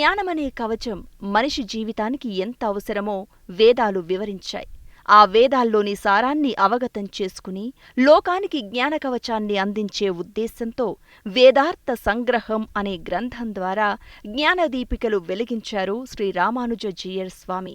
జ్ఞానమనే కవచం మనిషి జీవితానికి ఎంత అవసరమో వేదాలు వివరించాయి. ఆ వేదాల్లోని సారాన్ని అవగతం చేసుకుని లోకానికి జ్ఞానకవచాన్ని అందించే ఉద్దేశంతో వేదార్థ సంగ్రహం అనే గ్రంథం ద్వారా జ్ఞానదీపికలు వెలిగించారు శ్రీ రామానుజీయర్ స్వామి.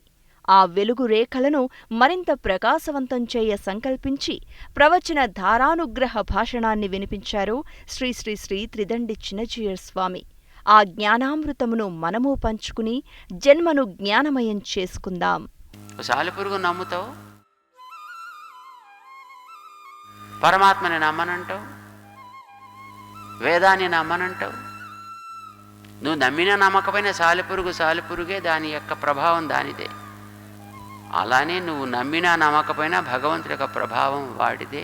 ఆ వెలుగు రేఖలను మరింత ప్రకాశవంతం చేయ సంకల్పించి ప్రవచన ధారానుగ్రహ భాషణాన్ని వినిపించారు శ్రీ శ్రీ శ్రీ త్రిదండి చిన్నజీయర్ స్వామి. ఆ జ్ఞానామృతమును మనమూ పంచుకుని జన్మను జ్ఞానమయం చేసుకుందాం. సాలెపురుగు నమ్ముతావు, పరమాత్మని నమ్మనంటావు, వేదాన్ని నమ్మనంటావు. నువ్వు నమ్మినా నమ్మకపోయినా సాలెపురుగే, దాని యొక్క ప్రభావం దానిదే. అలానే నువ్వు నమ్మినా నమ్మకపోయినా భగవంతుడి యొక్క ప్రభావం వాడిదే.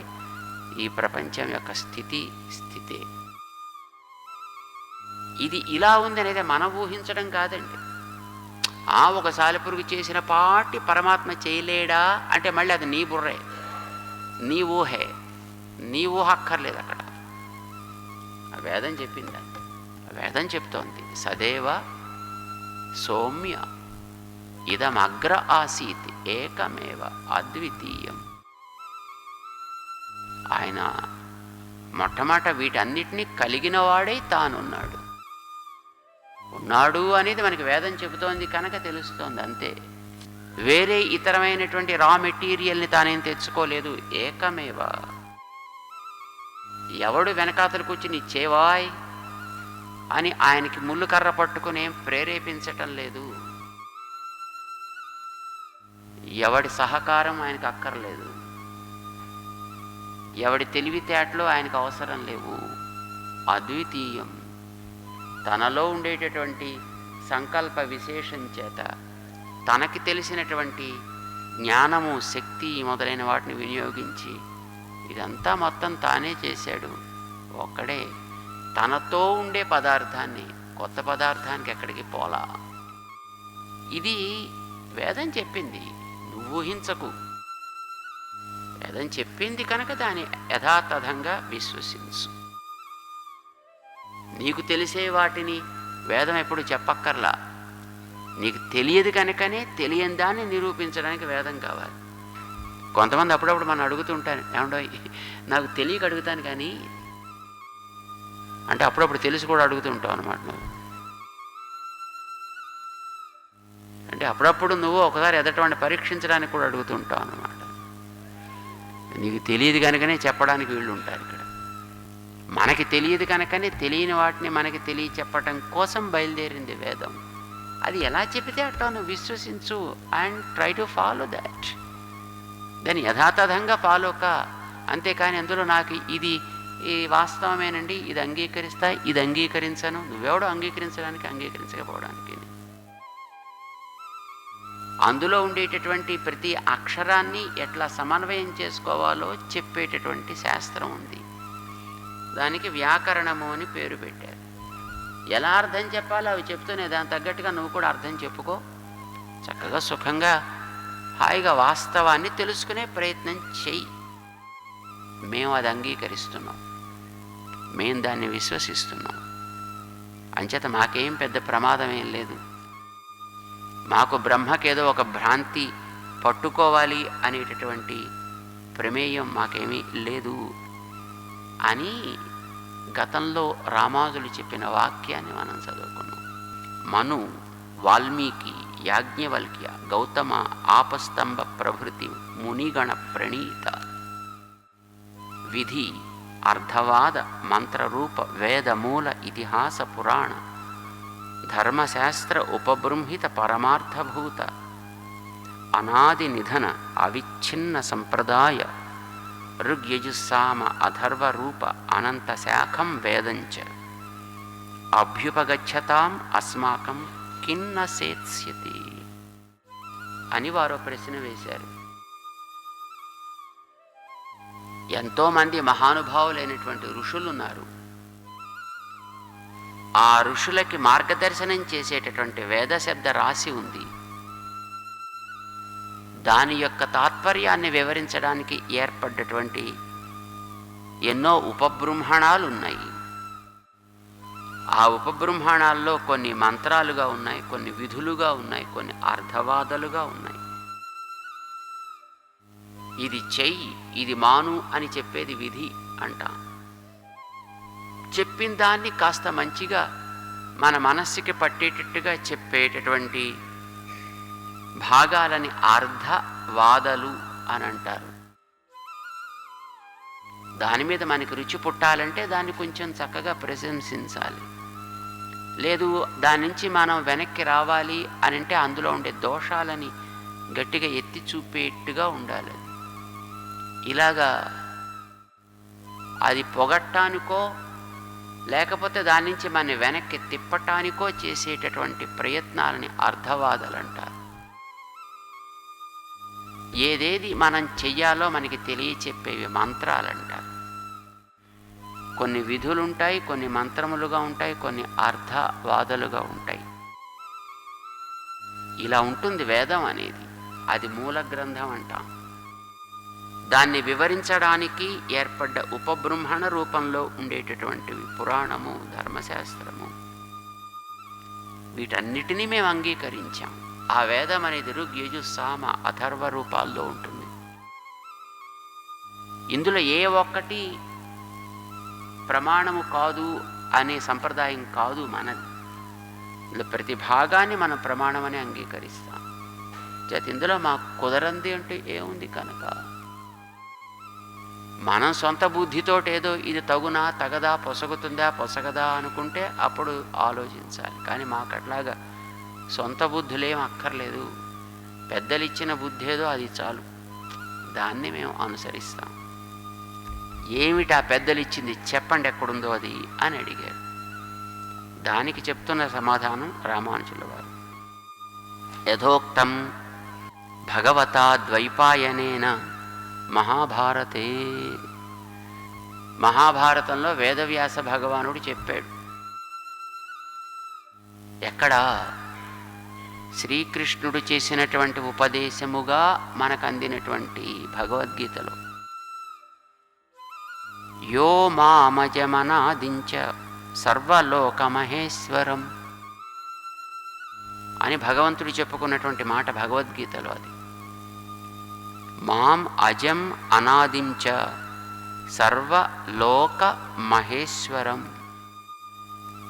ఈ ప్రపంచం యొక్క స్థితే. ఇది ఇలా ఉంది అనేది మనం ఊహించడం కాదండి. ఒక సాలెపురుగు చేసిన పాటి పరమాత్మ చేయలేడా అంటే మళ్ళీ అది నీ బుర్రే, నీ ఊహే, నీ ఊహ అక్కర్లేదు. అక్కడ వేదం చెప్పింది, వేదం చెప్తోంది సదేవ సౌమ్య ఇదమగ్ర ఆసీత్ ఏకమేవ అద్వితీయం. ఆయన మొట్టమొదట వీటన్నిటినీ కలిగిన వాడే తానున్నాడు. ఉన్నాడు అనేది మనకి వేదం చెబుతోంది కనుక తెలుస్తోంది అంతే. వేరే ఇతరమైనటువంటి రా మెటీరియల్ని తానేం తెచ్చుకోలేదు. ఏకమేవ. ఎవడు వెనకాతలకు వచ్చి నీ చేవాయ్ అని ఆయనకి ముళ్ళు కర్ర పట్టుకుని ప్రేరేపించటం లేదు. ఎవడి సహకారం ఆయనకు అక్కర్లేదు. ఎవడి తెలివితేటలు ఆయనకు అవసరం లేవు. అద్వితీయం. తనలో ఉండేటటువంటి సంకల్ప విశేషం చేత తనకి తెలిసినటువంటి జ్ఞానము, శక్తి మొదలైన వాటిని వినియోగించి ఇదంతా మొత్తం తానే చేశాడు. ఒక్కడే తనతో ఉండే పదార్థాన్ని, కొత్త పదార్థానికి ఎక్కడికి పోలా. ఇది వేదం చెప్పింది, నువ్వు ఊహించకు. వేదం చెప్పింది కనుక దాని యథాతథంగా విశ్వసించు. నీకు తెలిసే వాటిని వేదం ఎప్పుడు చెప్పక్కర్లా. నీకు తెలియదు కనుకనే తెలియని దాన్ని నిరూపించడానికి వేదం కావాలి. కొంతమంది అప్పుడప్పుడు మనం అడుగుతుంటాను, ఏమండో నాకు తెలియక అడుగుతాను కానీ అంటే అప్పుడప్పుడు తెలిసి కూడా అడుగుతుంటావు అన్నమాట. నువ్వు అంటే అప్పుడప్పుడు నువ్వు ఒకసారి ఎదటవాడిని పరీక్షించడానికి కూడా అడుగుతుంటావు అన్నమాట. నీకు తెలియదు కనుకనే చెప్పడానికి వీళ్ళు ఉంటారు ఇక్కడ. మనకి తెలియదు కనుకనే తెలియని వాటిని మనకి తెలియచెప్పటం కోసం బయలుదేరింది వేదం. అది ఎలా చెబితే అట్లా నువ్వు విశ్వసించు and try to follow that. దాన్ని యథాతథంగా ఫాలో కా. అంతేకాని అందులో నాకు ఇది ఈ వాస్తవమేనండి, ఇది అంగీకరిస్తా, ఇది అంగీకరించను. నువ్వెవడో అంగీకరించడానికి, అంగీకరించకపోవడానికి. అందులో ఉండేటటువంటి ప్రతి అక్షరాన్ని ఎట్లా సమన్వయం చేసుకోవాలో చెప్పేటటువంటి శాస్త్రం ఉంది. దానికి వ్యాకరణము అని పేరు పెట్టారు. ఎలా అర్థం చెప్పాలో అవి చెప్తూనే దాని తగ్గట్టుగా నువ్వు కూడా అర్థం చెప్పుకో. చక్కగా సుఖంగా హాయిగా వాస్తవాన్ని తెలుసుకునే ప్రయత్నం చెయ్యి. మేము అది అంగీకరిస్తున్నాం, మేము దాన్ని విశ్వసిస్తున్నాం. అంచేత మాకేం పెద్ద ప్రమాదం ఏం లేదు. మాకు బ్రహ్మకేదో ఒక భ్రాంతి పట్టుకోవాలి అనేటటువంటి ప్రమేయం మాకేమీ లేదు అని గతంలో రామానుజులు చెప్పిన వాక్యాన్ని మనం చదువుకున్నాం. మను, వాల్మీకి, యాజ్ఞవల్క్య, గౌతమ, ఆపస్తంభ ప్రభృతి మునిగణ ప్రణీత విధి అర్ధవాద మంత్రరూప వేదమూల ఇతిహాస పురాణ ధర్మశాస్త్ర ఉపబృంహిత పరమార్థభూత అనాది నిధన అవిచ్ఛిన్న సంప్రదాయ ఋగ్యజుస్సామ అథర్వ రూప అనంత శాఖం వేదంచ అభ్యుపగచ్చతాం అస్మాకం కిన్న సేత్స్యతి అని వారో ప్రశ్న వేశారు. ఎంతోమంది మహానుభావులైనటువంటి ఋషులున్నారు. ఆ ఋషులకి మార్గదర్శనం చేసేటటువంటి వేదశబ్ద రాశి ఉంది. దాని యొక్క తాత్పర్యాన్ని వివరించడానికి ఏర్పడ్డటువంటి ఎన్నో ఉపబృంహణాలు ఉన్నాయి. ఆ ఉపబ్రహ్మాణాల్లో కొన్ని మంత్రాలుగా ఉన్నాయి, కొన్ని విధులుగా ఉన్నాయి, కొన్ని అర్ధవాదాలుగా ఉన్నాయి. ఇది చెయ్యి, ఇది మాను అని చెప్పేది విధి అంటాం. చెప్పిన దాన్ని కాస్త మంచిగా మన మనస్సుకి పట్టేటట్టుగా చెప్పేటటువంటి భాగాలని అర్ధవాదాలు అని అంటారు. దాని మీద మనకి రుచి పుట్టాలంటే దాన్ని కొంచెం చక్కగా ప్రశంసించాలి. లేదు దాని నుంచి మనం వెనక్కి రావాలి అని అంటే అందులో ఉండే దోషాలని గట్టిగా ఎత్తి చూపేట్టుగా ఉండాలి. ఇలాగా అది పొగట్టానికో లేకపోతే దాని నుంచి మన వెనక్కి తిప్పటానికో చేసేటటువంటి ప్రయత్నాలని అర్ధవాదాలు అంటారు. ఏదేది మనం చెయ్యాలో మనకి తెలియచెప్పేవి మంత్రాలు అంటారు. కొన్ని విధులుంటాయి, కొన్ని మంత్రములుగా ఉంటాయి, కొన్ని అర్ధవాదాలుగా ఉంటాయి. ఇలా ఉంటుంది వేదం అనేది. అది మూల గ్రంథం అంటాం. దాన్ని వివరించడానికి ఏర్పడ్డ ఉపబ్రహ్మణ రూపంలో ఉండేటటువంటివి పురాణము, ధర్మశాస్త్రము, వీటన్నిటినీ మేము అంగీకరించాం. ఆ వేదం అనేది ఋగ్, యజు, సామ, అథర్వ రూపాల్లో ఉంటుంది. ఇందులో ఏ ఒక్కటి ప్రమాణము కాదు అనే సంప్రదాయం కాదు మనది. ఇందులో ప్రతి భాగాన్ని మనం ప్రమాణమని అంగీకరిస్తాం. చేత ఇందులో మాకు కుదరంది అంటే ఏముంది కనుక మనం సొంత బుద్ధితోటి ఏదో ఇది తగునా, తగదా, పొసగుతుందా, పొసగదా అనుకుంటే అప్పుడు ఆలోచించాలి. కానీ మాకు అట్లాగా సొంత బుద్ధులేం అక్కర్లేదు. పెద్దలు ఇచ్చిన బుద్ధి ఏదో అది చాలు, దాన్ని మేము అనుసరిస్తాం. ఏమిటి ఆ పెద్దలు ఇచ్చింది చెప్పండి, ఎక్కడుందో అది అని అడిగారు. దానికి చెప్తున్న సమాధానం రామానుజుల వారు. యథోక్తం భగవతా ద్వైపాయనేన మహాభారతే. మహాభారతంలో వేదవ్యాస భగవానుడు చెప్పాడు. ఎక్కడ? శ్రీకృష్ణుడు చేసినటువంటి ఉపదేశముగా మనకు అందినటువంటి భగవద్గీతలో యో మామజమనాదించ సర్వలోకమహేశ్వరం అని భగవంతుడు చెప్పుకున్నటువంటి మాట భగవద్గీతలో. అది మాం అజం అనాదించ సర్వలోక మహేశ్వరం.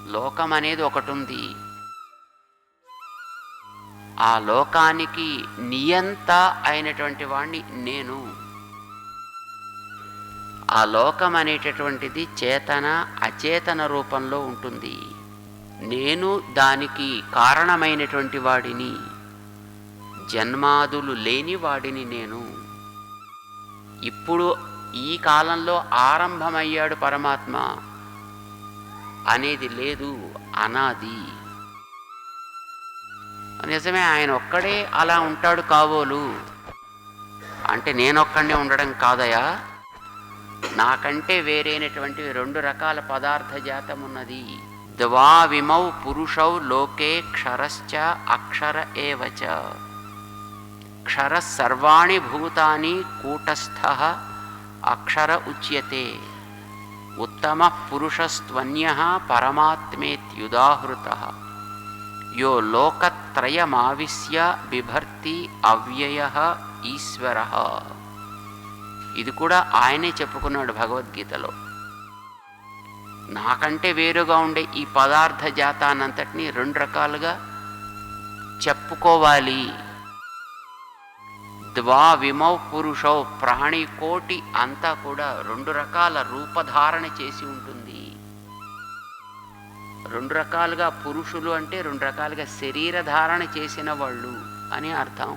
లోకం అనేది ఒకటి ఉంది. ఆ లోకానికి నియంత అయినటువంటి వాణ్ణి నేను. ఆ లోకం అనేటటువంటిది చేతన అచేతన రూపంలో ఉంటుంది. నేను దానికి కారణమైనటువంటి వాడిని, జన్మాదులు లేని వాడిని నేను. ఇప్పుడు ఈ కాలంలో ఆరంభమయ్యాడు పరమాత్మ అనేది లేదు, అనాది. నిజమే, ఆయన ఒక్కడే అలా ఉంటాడు కాబోలు అంటే నేనొక్కడే ఉండడం కాదయా, నాకంటే వేరైనటువంటివి రెండు రకాల పదార్థ జాతం ఉన్నది. ద్వావిమౌ పురుషౌ లోకే క్షరశ్చ అక్షర ఏవచ. క్షర సర్వాణి భూతాని కూటస్థః అక్షర ఉచ్యతే. ఉత్తమ పురుషస్త్వన్యః పరమాత్మేత్యుదాహృతః. యో లోకత్రయమావిశ్య బిభర్తి అవ్యయః ఈశ్వరః. ఇది కూడా ఆయనే చెప్పుకున్నాడు భగవద్గీతలో. నాకంటే వేరుగా ఉండే ఈ పదార్థ జాతానంతటినీ రెండు రకాలుగా చెప్పుకోవాలి. ద్వావిమౌ పురుషౌ, ప్రాణికోటి అంతా కూడా రెండు రకాల రూపధారణ చేసి ఉంటుంది. రెండు రకాలుగా పురుషులు అంటే రెండు రకాలుగా శరీర ధారణ చేసిన వాళ్ళు అని అర్థం.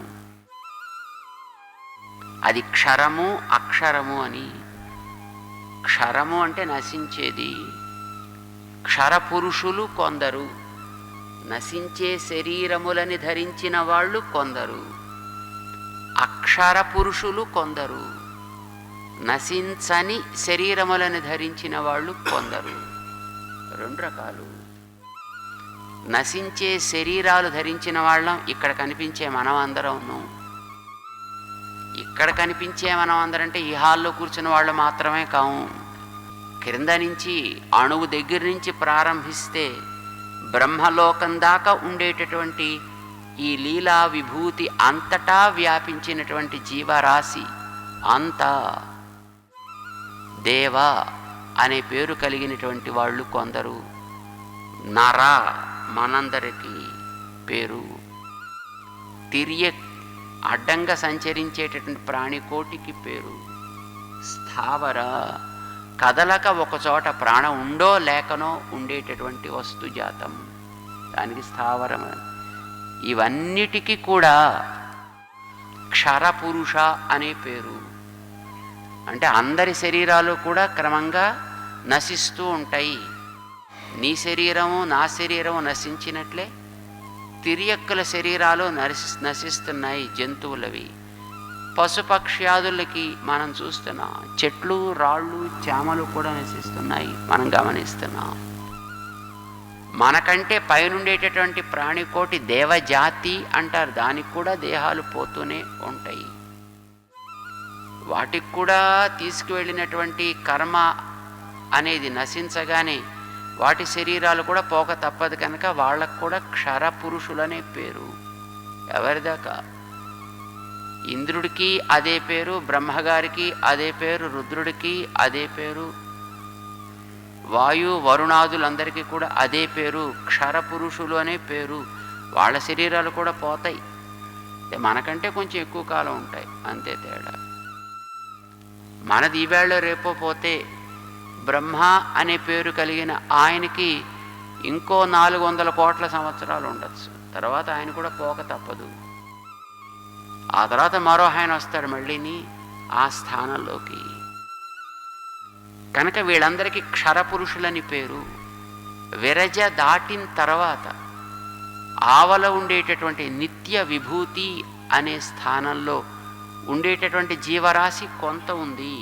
అది క్షరము అక్షరము అని. క్షరము అంటే నశించేది. క్షర పురుషులు కొందరు, నశించే శరీరములని ధరించిన వాళ్ళు కొందరు. అక్షర పురుషులు కొందరు, నశించని శరీరములను ధరించిన వాళ్ళు కొందరు. రెండు రకాలు. నశించే శరీరాలు ధరించిన వాళ్ళం ఇక్కడ కనిపించే మనం అందరం. ఇక్కడ కనిపించే మనం అందరంటే ఈ హాల్లో కూర్చున్న వాళ్ళు మాత్రమే కావు. క్రింద నుంచి అణువు దగ్గర నుంచి ప్రారంభిస్తే బ్రహ్మలోకం దాకా ఉండేటటువంటి ఈ లీలా విభూతి అంతటా వ్యాపించినటువంటి జీవరాశి అంతా దేవ అనే పేరు కలిగినటువంటి వాళ్ళు కొందరు, నర మనందరికీ పేరు, తిర్యక్ అడ్డంగా సంచరించేటటువంటి ప్రాణికోటికి పేరు, స్థావర కదలక ఒకచోట ప్రాణం ఉండో లేకనో ఉండేటటువంటి వస్తుజాతం, దానికి స్థావరం. ఇవన్నిటికీ కూడా క్షరపురుష అనే పేరు. అంటే అందరి శరీరాలు కూడా క్రమంగా నశిస్తూ ఉంటాయి. నీ శరీరము నా శరీరము నశించినట్లే తిర్యక్కుల శరీరాలు నశిస్తున్నాయి, జంతువులవి. పశుపక్ష్యాదులకి మనం చూస్తున్నాం, చెట్లు రాళ్ళు చేమలు కూడా నశిస్తున్నాయి, మనం గమనిస్తున్నాం. మనకంటే పైనుండేటటువంటి ప్రాణికోటి దేవజాతి అంటారు, దానికి కూడా దేహాలు పోతూనే ఉంటాయి. వాటికి కూడా తీసుకువెళ్ళినటువంటి కర్మ అనేది నశించగానే వాటి శరీరాలు కూడా పోక తప్పదు కనుక వాళ్ళకు కూడా క్షరపురుషులనే పేరు. ఎవరిదాకా ఇంద్రుడికి అదే పేరు, బ్రహ్మగారికి అదే పేరు, రుద్రుడికి అదే పేరు, వాయు వరుణాదులందరికీ కూడా అదే పేరు, క్షరపురుషులు అనే పేరు. వాళ్ళ శరీరాలు కూడా పోతాయి, మనకంటే కొంచెం ఎక్కువ కాలం ఉంటాయి, అంతే తేడా. మనది ఈవేళ రేపో పోతే బ్రహ్మ అనే పేరు కలిగిన ఆయనకి ఇంకో 400 కోట్ల సంవత్సరాలు ఉండొచ్చు, తర్వాత ఆయన కూడా పోక తప్పదు. ఆ తర్వాత మరో ఆయన వస్తాడు మళ్ళీని ఆ స్థానంలోకి. కనుక వీళ్ళందరికీ క్షరపురుషులని పేరు. విరజ దాటిన తర్వాత ఆవల ఉండేటటువంటి నిత్య విభూతి అనే స్థానంలో ఉండేటటువంటి జీవరాశి కొంత ఉంది.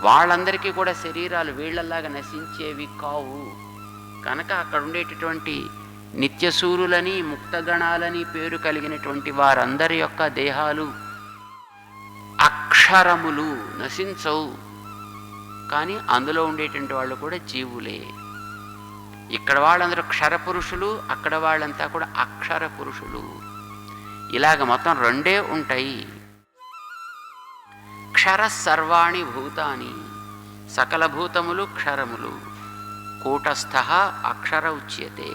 వాళ్ళందరికీ కూడా శరీరాలు వీళ్ళలాగా నశించేవి కావు. కనుక అక్కడ ఉండేటటువంటి నిత్యసూరులని ముక్తగణాలని పేరు కలిగినటువంటి వారందరి యొక్క దేహాలు అక్షరములు, నశించవు. కానీ అందులో ఉండేటువంటి వాళ్ళు కూడా జీవులే. ఇక్కడ వాళ్ళందరూ క్షరపురుషులు, అక్కడ వాళ్ళంతా కూడా అక్షర పురుషులు. ఇలాగ మొత్తం 2 ఉంటాయి. క్షర సర్వాణి భూతాని, సకల భూతములు క్షరములు. కూటస్థ అక్షర ఉచ్యతే.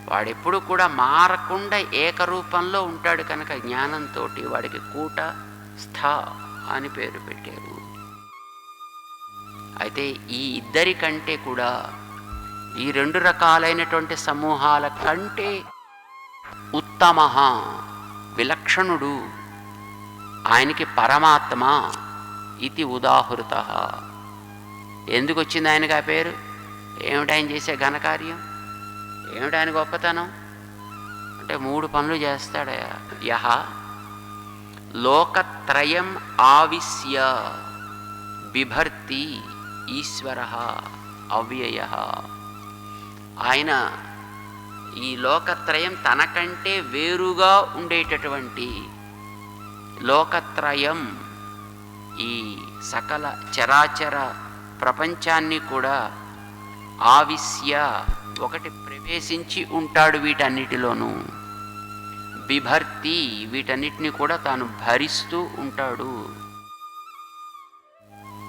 వాడెప్పుడు కూడా మారకుండా ఏకరూపంలో ఉంటాడు కనుక జ్ఞానంతో వాడికి కూటస్థ అని పేరు పెట్టారు. అయితే ఈ ఇద్దరి కంటే కూడా ఈ 2 రకాలైనటువంటి సమూహాల కంటే ఉత్తమ విలక్షణుడు ఆయనకి పరమాత్మ ఇది ఉదాహృత. ఎందుకు వచ్చింది ఆయనకి ఆ పేరు? ఏమిటి ఆయన చేసే ఘనకార్యం? ఏమిటి ఆయన గొప్పతనం? అంటే 3 పనులు చేస్తాడయా. యహ లోకత్రయం ఆవిశ్య బిభర్తి ఈశ్వర అవ్యయ. ఆయన ఈ లోకత్రయం తనకంటే వేరుగా ఉండేటటువంటి లోకత్రయం, ఈ సకల చరాచర ప్రపంచాన్ని కూడా ఆవిశ్య ఒకటి ప్రవేశించి ఉంటాడు వీటన్నిటిలోనూ. బిభర్తి వీటన్నిటిని కూడా తాను భరిస్తూ ఉంటాడు.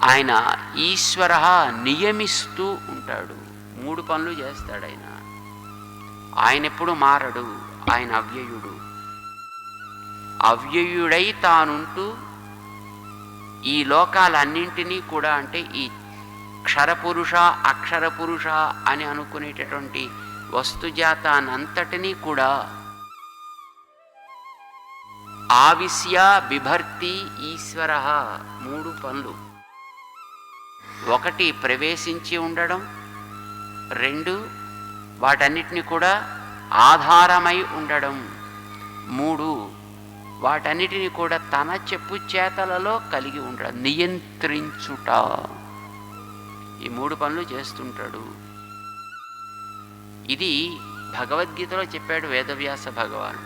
ఆయన ఈశ్వర నియమిస్తూ ఉంటాడు. 3 పనులు చేస్తాడు ఆయన. ఆయన ఎప్పుడు మారడు. ఆయన అవ్యయుడు. అవ్యయుడై తానుంటూ ఈ లోకాలన్నింటినీ కూడా, అంటే ఈ క్షరపురుష అక్షర పురుష అని అనుకునేటటువంటి వస్తుజాతానంతటినీ కూడా ఆవిశ్య బిభర్తి ఈశ్వర 3 పనులు. 1 ప్రవేశించి ఉండడం, 2 వాటన్నిటిని కూడా ఆధారమై ఉండడం, 3 వాటన్నిటిని కూడా తన చెప్పు చేతలలో కలిగి ఉండడం, నియంత్రించుట. ఈ 3 పనులు చేస్తుంటాడు. ఇది భగవద్గీతలో చెప్పాడు వేదవ్యాస భగవాను.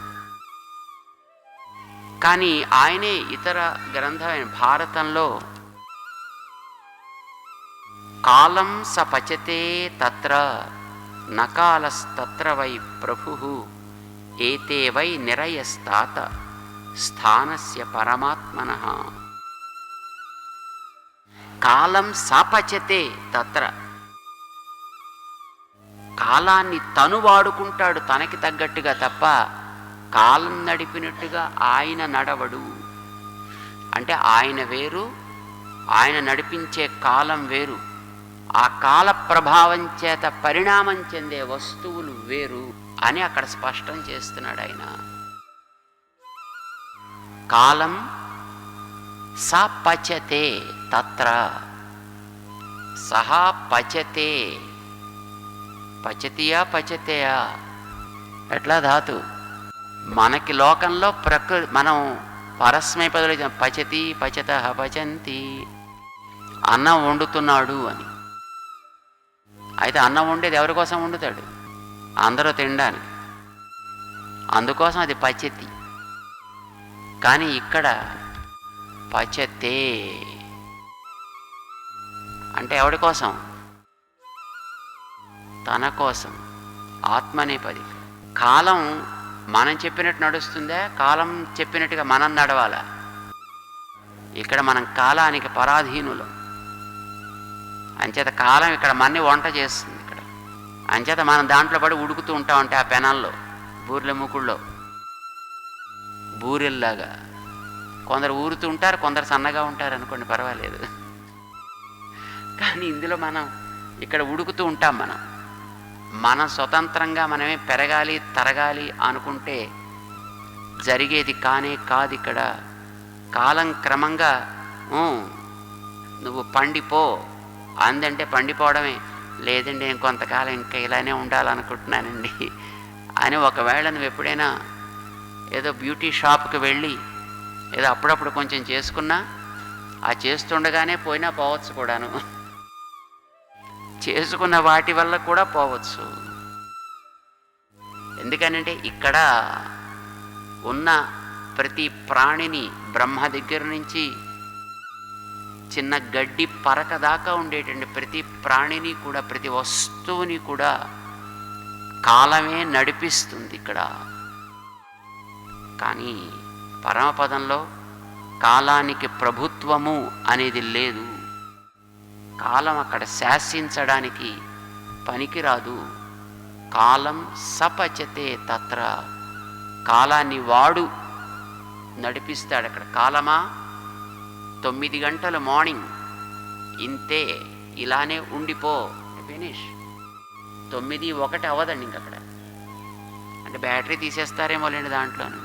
కానీ ఆయనే ఇతర గ్రంథమైన భారతంలో కాలం స పచతే తత్ర నకాలస్తత్ర వై ప్రభు ఏతే వై నిరయస్తాత స్థానస్య పరమాత్మనః. కాలం సాపచతే తత్ర, కాలాన్ని తను వాడుకుంటాడు తనకి తగ్గట్టుగా తప్ప కాలం నడిపినట్టుగా ఆయన నడవడు. అంటే ఆయన వేరు, ఆయన నడిపించే కాలం వేరు. ఆ కాల ప్రభావం చేత పరిణామం చెందే వస్తువులు వేరు అని అక్కడ స్పష్టం చేస్తున్నాడు ఆయన. కాలం సపచతే తత్ర, సహా పచతే, పచతియా పచతేయా ఎట్లా ధాతు. మనకి లోకంలో మనం పరస్మైపదులు పచతి పచత పచంతి, అన్నం వండుతున్నాడు అని. అయితే అన్నం వండేది ఎవరి కోసం వండుతాడు? అందరూ తినడానికి. అందుకోసం అది పచతి. కానీ ఇక్కడ పచతే అంటే ఎవడి కోసం? తన కోసం, ఆత్మనేపది. కాలం మనం చెప్పినట్టు నడుస్తుందా? కాలం చెప్పినట్టుగా మనం నడవాలా? ఇక్కడ మనం కాలానికి పరాధీనులం. అంచేత కాలం ఇక్కడ మన్ని వంట చేస్తుంది. ఇక్కడ అంచేత మనం దాంట్లో పడి ఉడుకుతూ ఉంటామంటే ఆ పెనాల్లో, బూరెల మూకుళ్ళలో బూరెల్లాగా. కొందరు ఊరుతూ ఉంటారు, కొందరు సన్నగా ఉంటారు అనుకోండి, పర్వాలేదు. కానీ ఇందులో మనం ఇక్కడ ఉడుకుతూ ఉంటాం. మనం స్వతంత్రంగా మనమే పెరగాలి తరగాలి అనుకుంటే జరిగేది కానే కాదు. ఇక్కడ కాలం క్రమంగా నువ్వు పండిపో అందంటే పండిపోవడమే. లేదండి నేను కొంతకాలం ఇంకా ఇలానే ఉండాలనుకుంటున్నానండి అని ఒకవేళ నువ్వు ఎప్పుడైనా ఏదో బ్యూటీ షాప్కి వెళ్ళి ఏదో అప్పుడప్పుడు కొంచెం చేసుకున్నా, ఆ చేస్తుండగానే పోయినా పోవచ్చు కూడాను. చేసుకున్న వాటి వల్ల కూడా పోవచ్చు. ఎందుకనంటే ఇక్కడ ఉన్న ప్రతి ప్రాణిని, బ్రహ్మ దగ్గర నుంచి చిన్న గడ్డి పరక దాకా ఉండేటండి ప్రతి ప్రాణిని కూడా, ప్రతి వస్తువుని కూడా కాలమే నడిపిస్తుంది ఇక్కడ. కానీ పరమపదంలో కాలానికి ప్రభుత్వము అనేది లేదు. కాలం అక్కడ శాసించడానికి పనికిరాదు. కాలం సపచతే తత్ర, కాలాన్ని వాడు నడిపిస్తాడు అక్కడ. కాలమా 9 గంటలు మార్నింగ్ ఇంతే, ఇలానే ఉండిపో, ఫినిష్. 9:01 అవ్వదండి ఇంకక్కడ. అంటే బ్యాటరీ తీసేస్తారేమో లేండి దాంట్లోనూ.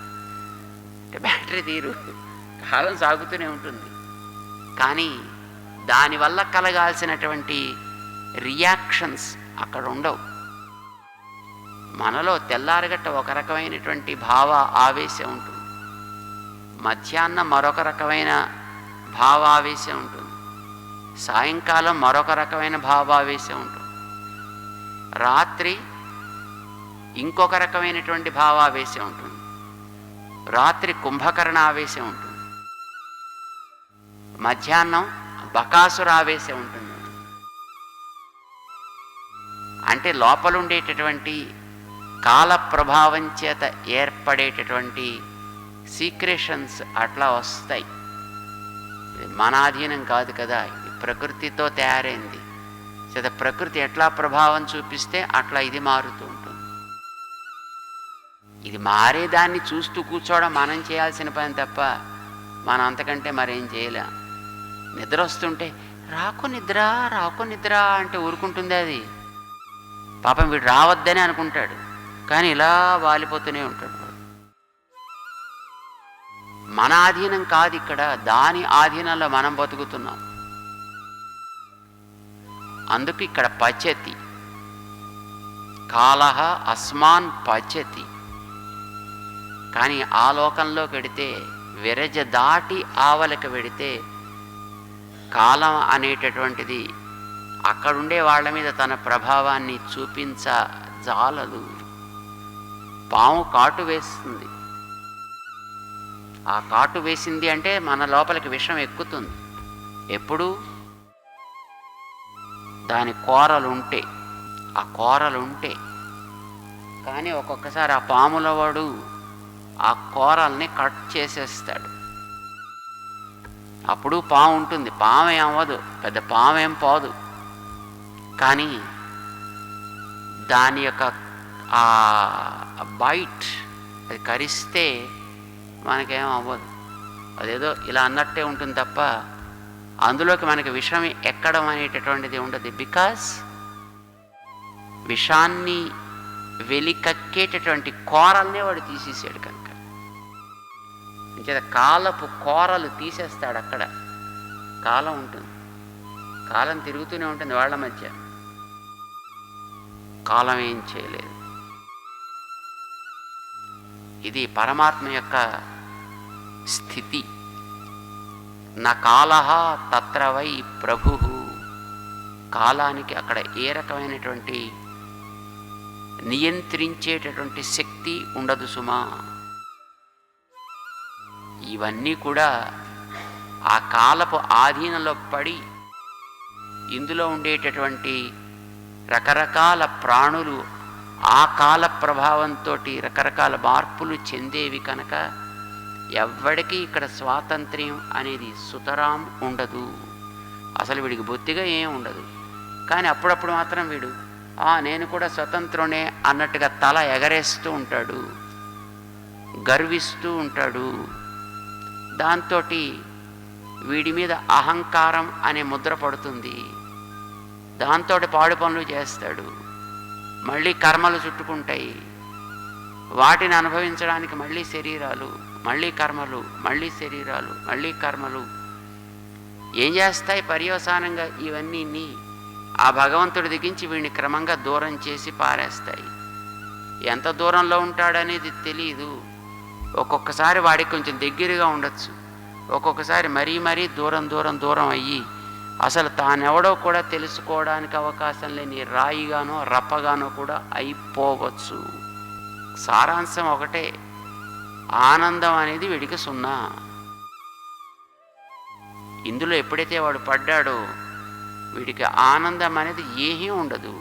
అంటే బ్యాటరీ తీరు, కాలం సాగుతూనే ఉంటుంది. కానీ దానివల్ల కలగాల్సినటువంటి రియాక్షన్స్ అక్కడ ఉండవు. మనలో తెల్లారగట్ట ఒక రకమైనటువంటి భావ ఆవేశం ఉంటుంది, మధ్యాహ్నం మరొక రకమైన భావావేశం ఉంటుంది, సాయంకాలం మరొక రకమైన భావావేశం ఉంటుంది, రాత్రి ఇంకొక రకమైనటువంటి భావావేశం ఉంటుంది, రాత్రి కుంభకర్ణ ఆవేశం ఉంటుంది, మధ్యాహ్నం బకాసుర ఆవేశం ఉంటుంది. అంటే లోపలుండేటటువంటి కాల ప్రభావం చేత ఏర్పడేటటువంటి సీక్రెషన్స్ అట్లా వస్తాయి. మన అధీనం కాదు కదా, ఇది ప్రకృతితో తయారైంది. చేత ప్రకృతి ఎట్లా ప్రభావం చూపిస్తే అట్లా ఇది మారుతూ ఉంటుంది. ఇది మారేదాన్ని చూస్తూ కూర్చోవడం మనం చేయాల్సిన పని తప్ప మనం అంతకంటే మరేం చేయలేం. నిద్ర వస్తుంటే రాకు నిద్ర రాకు నిద్ర అంటే ఊరుకుంటుంది అది. పాపం వీడు రావద్దని అనుకుంటాడు, కానీ ఇలా వాలిపోతూనే ఉంటాడు. మన ఆధీనం కాదు ఇక్కడ, దాని ఆధీనంలో మనం బతుకుతున్నాం. అందుకు ఇక్కడ పచతి, కాలహ అస్మాన్ పచతి. కానీ ఆ లోకంలోకి వెడితే, విరజ దాటి ఆవలకు వెడితే కాలం అనేటటువంటిది అక్కడుండే వాళ్ళ మీద తన ప్రభావాన్ని చూపించజాలదు. పాము కాటు వేస్తుంది, ఆ కాటు వేసింది అంటే మన లోపలికి విషం ఎక్కుతుంది. ఎప్పుడు దాని కోరలు ఉంటే, ఆ కోరలు ఉంటే, కానీ ఒక్కొక్కసారి ఆ పాముల వాడు ఆ కోరల్ని కట్ చేసేస్తాడు. అప్పుడు పాము ఉంటుంది, పాము ఏం అవ్వదు, పెద్ద పాము ఏం పోదు. కానీ దాని యొక్క ఆ బైట్, అది కరిస్తే మనకేం అవ్వదు, అదేదో ఇలా అన్నట్టే ఉంటుంది తప్ప అందులోకి మనకి విషం ఎక్కడం అనేటటువంటిది ఉండదు. బికాస్ విషాన్ని వెలికక్కేటటువంటి కోరల్నే వాడు తీసేసాడు కనుక. ఇంకేత కాలపు కోరలు తీసేస్తాడు. అక్కడ కాలం ఉంటుంది, కాలం తిరుగుతూనే ఉంటుంది వాళ్ళ మధ్య, కాలం ఏం చేయలేదు. ఇది పరమాత్మ యొక్క స్థితి. నా కాలహ తత్ర వై ప్రభు. కాలానికి అక్కడ ఏ రకమైనటువంటి నియంత్రించేటటువంటి శక్తి ఉండదు సుమా. ఇవన్నీ కూడా ఆ కాలపు ఆధీనంలో పడి ఇందులో ఉండేటటువంటి రకరకాల ప్రాణులు ఆ కాల ప్రభావంతో రకరకాల మార్పులు చెందేవి కనుక ఎవ్వడికి ఇక్కడ స్వాతంత్ర్యం అనేది సుతరాం ఉండదు. అసలు వీడికి బొత్తిగా ఏం ఉండదు. కానీ అప్పుడప్పుడు మాత్రం వీడు నేను కూడా స్వతంత్రునే అన్నట్టుగా తల ఎగరేస్తూ ఉంటాడు, గర్విస్తూ ఉంటాడు. దాంతో వీడి మీద అహంకారం అనే ముద్ర పడుతుంది. దాంతో పాడు పనులు చేస్తాడు, మళ్ళీ కర్మలు చుట్టుకుంటాయి. వాటిని అనుభవించడానికి మళ్ళీ శరీరాలు, మళ్ళీ కర్మలు, మళ్ళీ శరీరాలు, మళ్ళీ కర్మలు. ఏం చేస్తాయి పర్యవసానంగా? ఇవన్నీ ఆ భగవంతుడి దిగించి వీడిని క్రమంగా దూరం చేసి పారేస్తాయి. ఎంత దూరంలో ఉంటాడనేది తెలియదు. ఒక్కొక్కసారి వాడికి కొంచెం దగ్గరగా ఉండొచ్చు, ఒక్కొక్కసారి మరీ మరీ దూరం దూరం దూరం అయ్యి అసలు తానెవడో కూడా తెలుసుకోవడానికి అవకాశం లేని రాయిగానో రప్పగానో కూడా అయిపోవచ్చు. సారాంశం ఒకటే, ఆనందం అనేది వీడికి సున్నా. ఇందులో ఎప్పుడైతే వాడు పడ్డాడో వీడికి ఆనందం అనేది ఏమీ ఉండదు.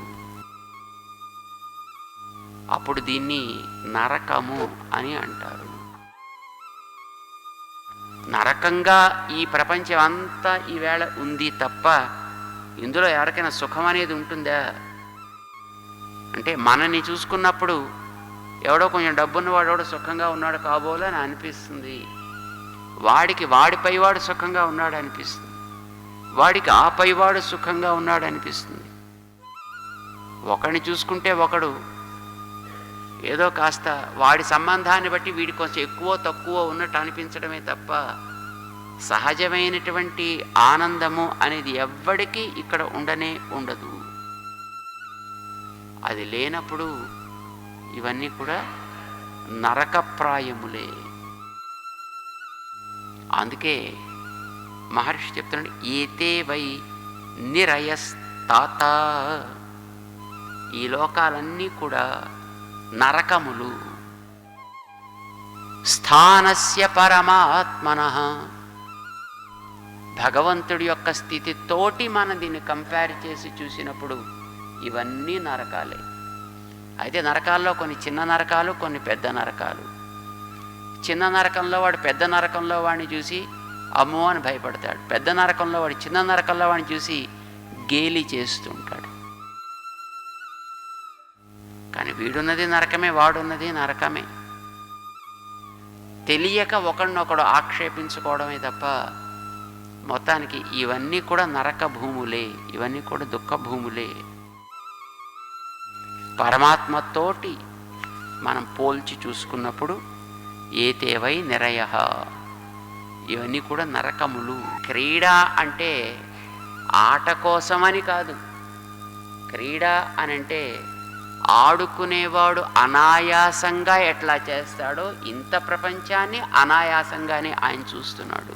అప్పుడు దీన్ని నరకము అని అంటారు. నరకంగా ఈ ప్రపంచం అంతా ఈవేళ ఉంది తప్ప ఇందులో ఎవరికైనా సుఖం అనేది ఉంటుందా? అంటే మనని చూసుకున్నప్పుడు ఎవడో కొంచెం డబ్బున్నవాడు ఎవడో సుఖంగా ఉన్నాడు కాబోలు అని అనిపిస్తుంది. వాడికి వాడి పైవాడు సుఖంగా ఉన్నాడు అనిపిస్తుంది, వాడికి ఆ పైవాడు సుఖంగా ఉన్నాడు అనిపిస్తుంది. ఒకడిని చూసుకుంటే ఒకడు ఏదో కాస్త వాడి సంబంధాన్ని బట్టి వీడి కొంచెం ఎక్కువ తక్కువ ఉన్నట్టు అనిపించడమే తప్ప సహజమైనటువంటి ఆనందము అనేది ఎవ్వడికి ఇక్కడ ఉండనే ఉండదు. అది లేనప్పుడు ఇవన్నీ కూడా నరకప్రాయములే. అందుకే మహర్షి చెప్తున్నాడు, ఏతే వై నిరయస్తాత. ఈ లోకాలన్నీ కూడా నరకములు. స్థానస్య పరమాత్మనః. భగవంతుడి యొక్క స్థితితోటి మనం దీన్ని కంపేర్ చేసి చూసినప్పుడు ఇవన్నీ నరకాలే. అయితే నరకాల్లో కొన్ని చిన్న నరకాలు, కొన్ని పెద్ద నరకాలు. చిన్న నరకంలో వాడు పెద్ద నరకంలో వాడిని చూసి అమ్మో అని భయపడతాడు, పెద్ద నరకంలో వాడు చిన్న నరకంలో వాడిని చూసి గేలి చేస్తుంటాడు. కానీ వీడున్నది నరకమే, వాడున్నది నరకమే. తెలియక ఒకడినొకడు ఆక్షేపించుకోవడమే తప్ప మొత్తానికి ఇవన్నీ కూడా నరక భూములే, ఇవన్నీ కూడా దుఃఖ భూములే. పరమాత్మతోటి మనం పోల్చి చూసుకున్నప్పుడు ఏతేవై నిరయః, ఇవన్నీ కూడా నరకములు. క్రీడ అంటే ఆట కోసమని కాదు. క్రీడ అని అంటే ఆడుకునేవాడు అనాయాసంగా ఎట్లా చేస్తాడో ఇంత ప్రపంచాన్ని అనాయాసంగానే ఆయన చూస్తున్నాడు.